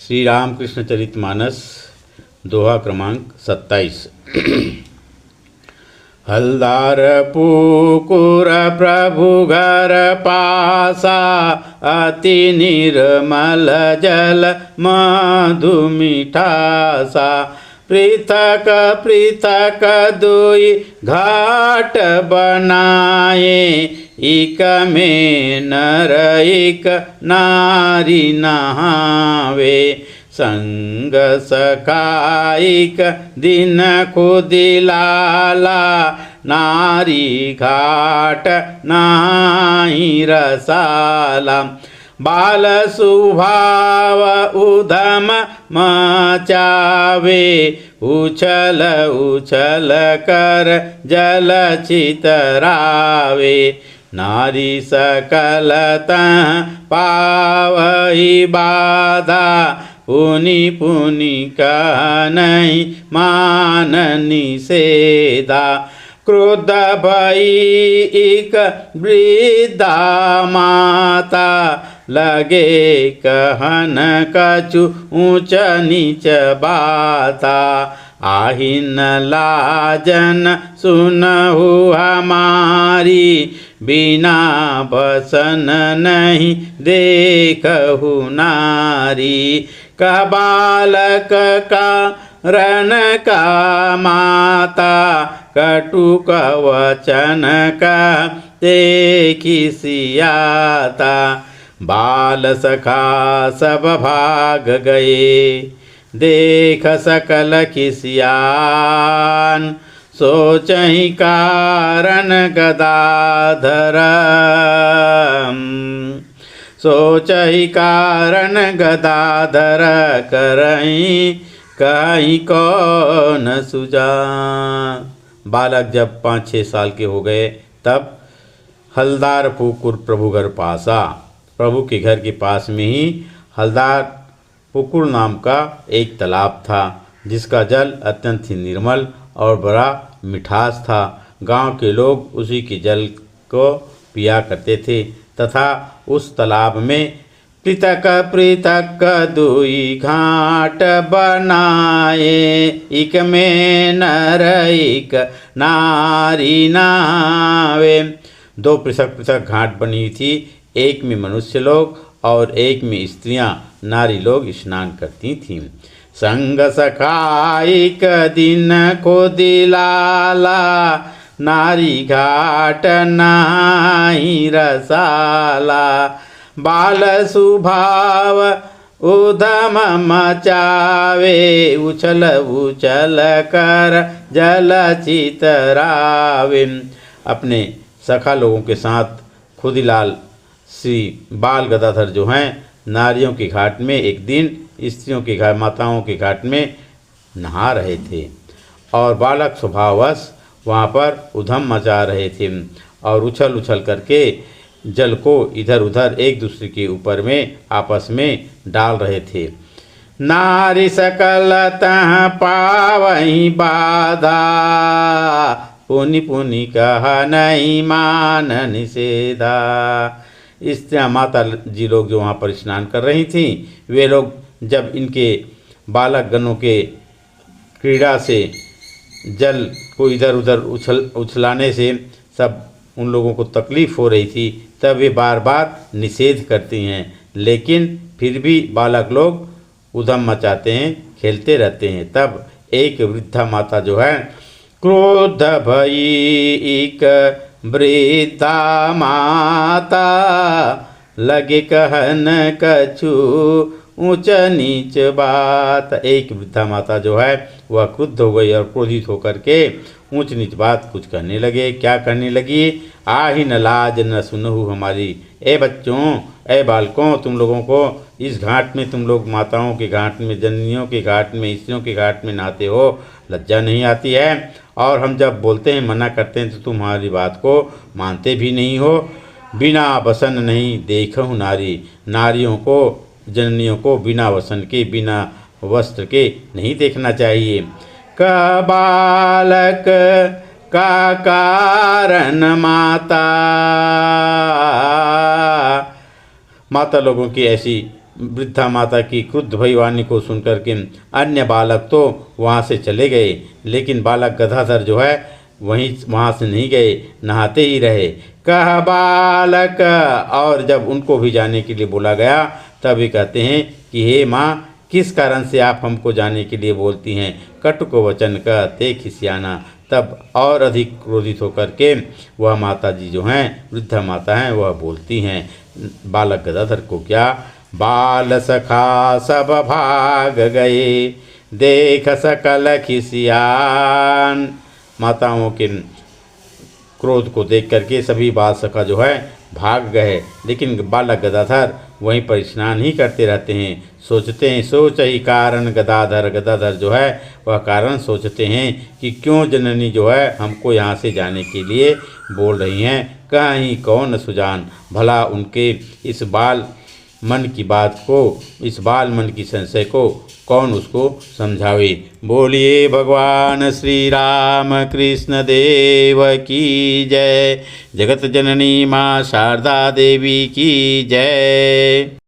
श्री रामकृष्ण चरितमानस दोहा क्रमांक 27। हलदार पुकुर प्रभु घर पासा, अति निर्मल जल मधु मिठासा। पृथक पृथक दुई घाट बनाए, इक में नर इक नारी नहावे। संग सखाइक दिन खुदिलाला, नारी घाट नहाई रसाला। बाल स्वभाव उधम मचावे, उछल उछल कर जल चितरावे। नारी सकल तह पावहि बाधा, पुनि पुनि कह नहीं मान निषेधा। क्रोध भई एक वृद्धा माता, लगे कहन कछु ऊंच नीच बाता। आहिन लाजन सुनहु हमारी, बिना बसन नहीं देखहु नारी। कह बालक का रण का माता, कटुक वचन का देखी सियाता। बाल सखा सब भाग गए, देख सकल खिसियान। सोचहि कारण गदाधर, सोचहि कारण गदाधर। करहि कहीं कौन सुजा। बालक जब 5-6 साल के हो गए, तब हलदार पुकुर प्रभु घर पासा, प्रभु के घर के पास में ही हलदार पुकुर नाम का एक तालाब था, जिसका जल अत्यंत ही निर्मल और बड़ा मिठास था। गांव के लोग उसी के जल को पिया करते थे तथा उस तालाब में पृथक पृथक दुई घाट बनाए, इक में नर इक नारी नहावे। 2 पृथक पृथक घाट बनी थी, एक में मनुष्य लोग और एक में स्त्रियां नारी लोग स्नान करती थीं। संग सखाइक दिन को दिलाला, नारी घाट नहाई रसाला। बाल स्वभाव उधम मचावे, उछल उछल कर जल चितरावे। अपने सखा लोगों के साथ खुदीलाल श्री बाल गदाधर जो हैं, नारियों के घाट में एक दिन स्त्रियों के घाट, माताओं के घाट में नहा रहे थे और बालक स्वभाववश वहाँ पर उधम मचा रहे थे और उछल उछल करके जल को इधर उधर एक दूसरे के ऊपर में आपस में डाल रहे थे। नारी सकल तह पावहि बाधा, पुनि पुनि कह नहीं मान निषेधा। स्त्रियाँ माता जी लोग जो वहाँ पर स्नान कर रही थीं, वे लोग जब इनके बालक गणों के क्रीड़ा से जल को इधर उधर उछलाने से सब उन लोगों को तकलीफ़ हो रही थी, तब वे बार बार निषेध करती हैं, लेकिन फिर भी बालक लोग उधम मचाते हैं, खेलते रहते हैं। तब एक वृद्धा माता जो है, क्रोध भई एक वृद्धा माता, लगे कहन कछु ऊंच नीच बात। एक वृद्धा माता जो है वह क्रुद्ध हो गई और क्रोधित होकर के ऊंच नीच बात कुछ कहने लगे। क्या कहने लगी? आहि न लाज न सुनहु हमारी। ए बच्चों, ए बालकों, तुम लोगों को इस घाट में, तुम लोग माताओं के घाट में, जननियों के घाट में, स्त्रियों के घाट में नहाते हो, लज्जा नहीं आती है? और हम जब बोलते हैं, मना करते हैं, तो तुम्हारी बात को मानते भी नहीं हो। बिना बसन नहीं देखहु नारी, नारियों को, जननियों को बिना वसन के, बिना वस्त्र के नहीं देखना चाहिए। का बालक का कारण माता, माता लोगों की ऐसी वृद्धा माता की क्रुद्ध भयवानी को सुनकर के अन्य बालक तो वहाँ से चले गए, लेकिन बालक गदाधर जो है वहाँ से नहीं गए, नहाते ही रहे। कह बालक, और जब उनको भी जाने के लिए बोला गया तब वे कहते हैं कि हे माँ, किस कारण से आप हमको जाने के लिए बोलती हैं? कटुक वचन कहते खिसियाना। तब और अधिक क्रोधित होकर के वह माता जी जो हैं, वृद्धा माता हैं, वह बोलती हैं बालक गदाधर को क्या? बाल सखा सब भाग गए, देख सकल खिसियान। माताओं के क्रोध को देख करके सभी बाल सखा जो है भाग गए, लेकिन बालक गदाधर वहीं पर स्नान ही करते रहते हैं। सोचते हैं, सोच ही कारण गदाधर। गदाधर जो है वह कारण सोचते हैं कि क्यों जननी जो है हमको यहाँ से जाने के लिए बोल रही हैं, कहीं कौन सुजान। भला उनके इस बाल मन की बात को, इस बाल मन की संशय को कौन उसको समझावे। बोलिए भगवान श्री राम कृष्ण देव की जय। जगत जननी माँ शारदा देवी की जय।